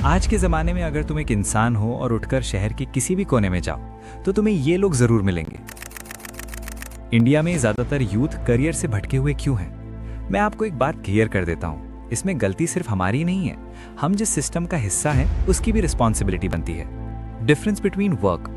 आज के ज़माने में अगर तुम एक इंसान हो और उठकर शहर के किसी भी कोने में जाओ तो तुम्हें ये लोग ज़रूर मिलेंगे। इंडिया में ज़्यादातर यूथ करियर से भटके हुए क्यों हैं? मैं आपको एक बात क्लियर कर देता हूँ, इसमें गलती सिर्फ हमारी नहीं है। हम जिस सिस्टम का हिस्सा हैं उसकी भी रिस्पॉन्सिबिलिटी बनती है। Difference between work.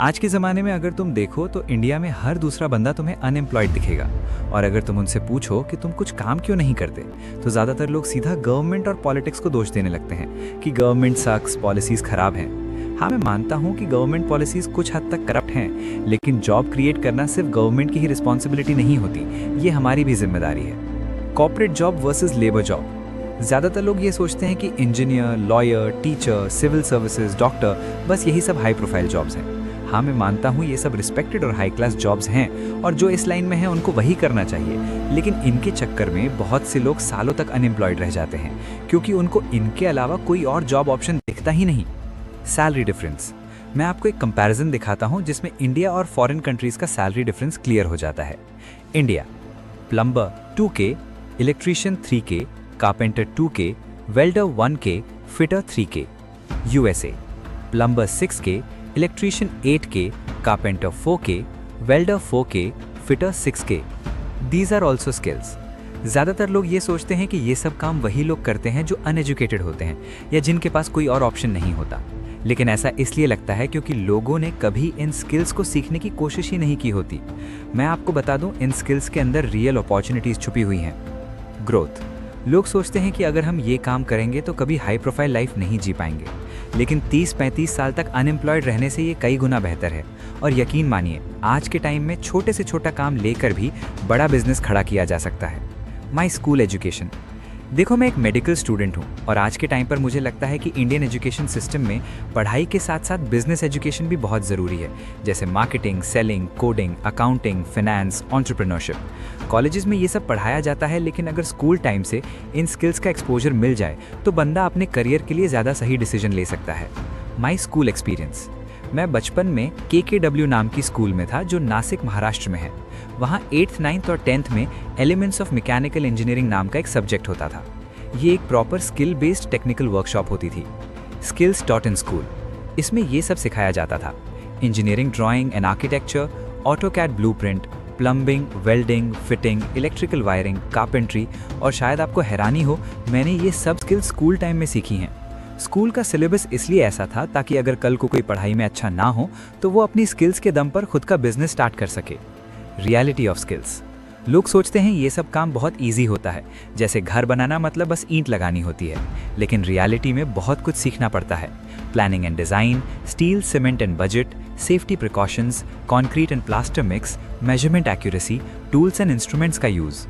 आज के ज़माने में अगर तुम देखो तो इंडिया में हर दूसरा बंदा तुम्हें अनएम्प्लॉयड दिखेगा, और अगर तुम उनसे पूछो कि तुम कुछ काम क्यों नहीं करते तो ज़्यादातर लोग सीधा गवर्नमेंट और पॉलिटिक्स को दोष देने लगते हैं कि गवर्नमेंट सक्स, पॉलिसीज़ खराब हैं। हाँ, मैं मानता हूँ कि गवर्नमेंट पॉलिसीज़ कुछ हद तक करप्ट हैं, लेकिन जॉब क्रिएट करना सिर्फ गवर्नमेंट की ही रिस्पॉन्सिबिलिटी नहीं होती, ये हमारी भी जिम्मेदारी है। Corporate job versus labour job. ज़्यादातर लोग ये सोचते हैं कि engineer, lawyer, teacher, civil services, doctor, बस यही सब हाई प्रोफाइल जॉब्स हैं। हाँ, मैं मानता हूँ ये सब रिस्पेक्टेड और हाई क्लास जॉब्स हैं और जो इस लाइन में हैं उनको वही करना चाहिए, लेकिन इनके चक्कर में बहुत से लोग सालों तक अनएम्प्लॉयड रह जाते हैं क्योंकि उनको इनके अलावा कोई और जॉब ऑप्शन दिखता ही नहीं। Salary difference. मैं आपको एक कंपैरिजन दिखाता हूँ जिसमें इंडिया और फॉरेन कंट्रीज का सैलरी डिफरेंस क्लियर हो जाता है। India, plumber 2K, electrician 3K, carpenter 2K, welder 1K, fitter 3K। USA, plumber 6K, electrician 8K, carpenter 4K, welder 4K, fitter 6K। These are also skills. ज़्यादातर लोग ये सोचते हैं कि ये सब काम वही लोग करते हैं जो अनएजुकेटेड होते हैं या जिनके पास कोई और ऑप्शन नहीं होता, लेकिन ऐसा इसलिए लगता है क्योंकि लोगों ने कभी इन स्किल्स को सीखने की कोशिश ही नहीं की होती। मैं आपको बता दूं, इन स्किल्स के अंदर रियल अपॉर्चुनिटीज़ छुपी हुई हैं। ग्रोथ। लोग सोचते हैं कि अगर हम ये काम करेंगे तो कभी हाई प्रोफाइल लाइफ नहीं जी पाएंगे, लेकिन 30-35 साल तक अनएम्प्लॉयड रहने से ये कई गुना बेहतर है। और यकीन मानिए, आज के टाइम में छोटे से छोटा काम लेकर भी बड़ा बिजनेस खड़ा किया जा सकता है। My school education. देखो, मैं एक मेडिकल स्टूडेंट हूँ और आज के टाइम पर मुझे लगता है कि इंडियन एजुकेशन सिस्टम में पढ़ाई के साथ साथ बिजनेस एजुकेशन भी बहुत ज़रूरी है, जैसे marketing, selling, coding, accounting, finance, entrepreneurship. Colleges में ये सब पढ़ाया जाता है, लेकिन अगर स्कूल टाइम से इन स्किल्स का एक्सपोजर मिल जाए तो बंदा अपने करियर के लिए ज़्यादा सही डिसीजन ले सकता है। My school experience. मैं बचपन में KKW नाम की स्कूल में था जो नासिक, महाराष्ट्र में है। वहाँ 8th, 9th और 10th में एलिमेंट्स ऑफ मैकेनिकल इंजीनियरिंग नाम का एक सब्जेक्ट होता था। ये एक proper skill based technical workshop होती थी। Skills taught in school. इसमें ये सब सिखाया जाता था: engineering drawing and architecture, AutoCAD blueprint, plumbing, welding, fitting, electrical wiring, carpentry, और शायद आपको हैरानी हो, मैंने ये सब स्किल्स स्कूल टाइम में सीखी हैं। स्कूल का सिलेबस इसलिए ऐसा था ताकि अगर कल को कोई पढ़ाई में अच्छा ना हो तो वो अपनी स्किल्स के दम पर खुद का बिजनेस स्टार्ट कर सके। Reality of skills. लोग सोचते हैं ये सब काम बहुत इजी होता है, जैसे घर बनाना मतलब बस ईंट लगानी होती है, लेकिन रियलिटी में बहुत कुछ सीखना पड़ता है। Planning and design, steel, cement and budget, safety precautions, concrete and plaster mix, measurement accuracy, tools and instruments का यूज़।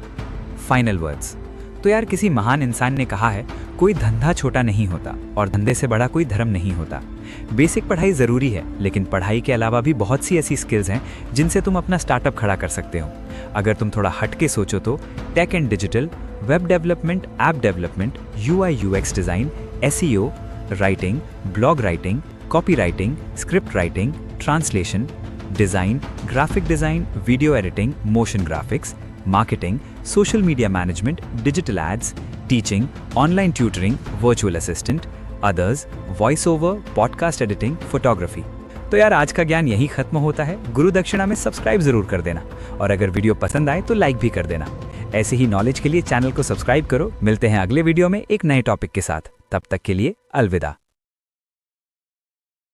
Final words. तो यार, किसी महान इंसान ने कहा है, कोई धंधा छोटा नहीं होता और धंधे से बड़ा कोई धर्म नहीं होता। बेसिक पढ़ाई ज़रूरी है, लेकिन पढ़ाई के अलावा भी बहुत सी ऐसी स्किल्स हैं जिनसे तुम अपना स्टार्टअप खड़ा कर सकते हो। अगर तुम थोड़ा हट के सोचो तो tech and digital, web development, app development, UI/UX design, SEO, writing, blog writing, copy writing, script writing, translation, design, graphic design, video editing, motion graphics, marketing, social media management, digital ads, teaching, online tutoring, virtual assistant, others, voice over, podcast editing, photography. तो यार, आज का ज्ञान यही खत्म होता है। गुरु दक्षिणा में सब्सक्राइब जरूर कर देना, और अगर वीडियो पसंद आए तो लाइक भी कर देना। ऐसे ही नॉलेज के लिए चैनल को सब्सक्राइब करो। मिलते हैं अगले वीडियो में एक नए टॉपिक के साथ। तब तक के लिए अलविदा।